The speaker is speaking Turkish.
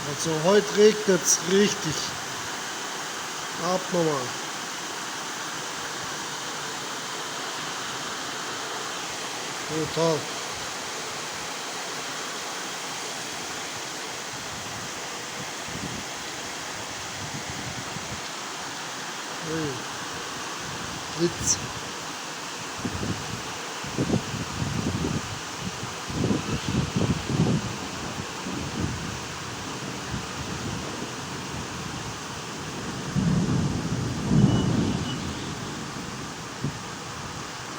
Also heute regnet es richtig. Abnormal. Brutal. Hey. Blitz.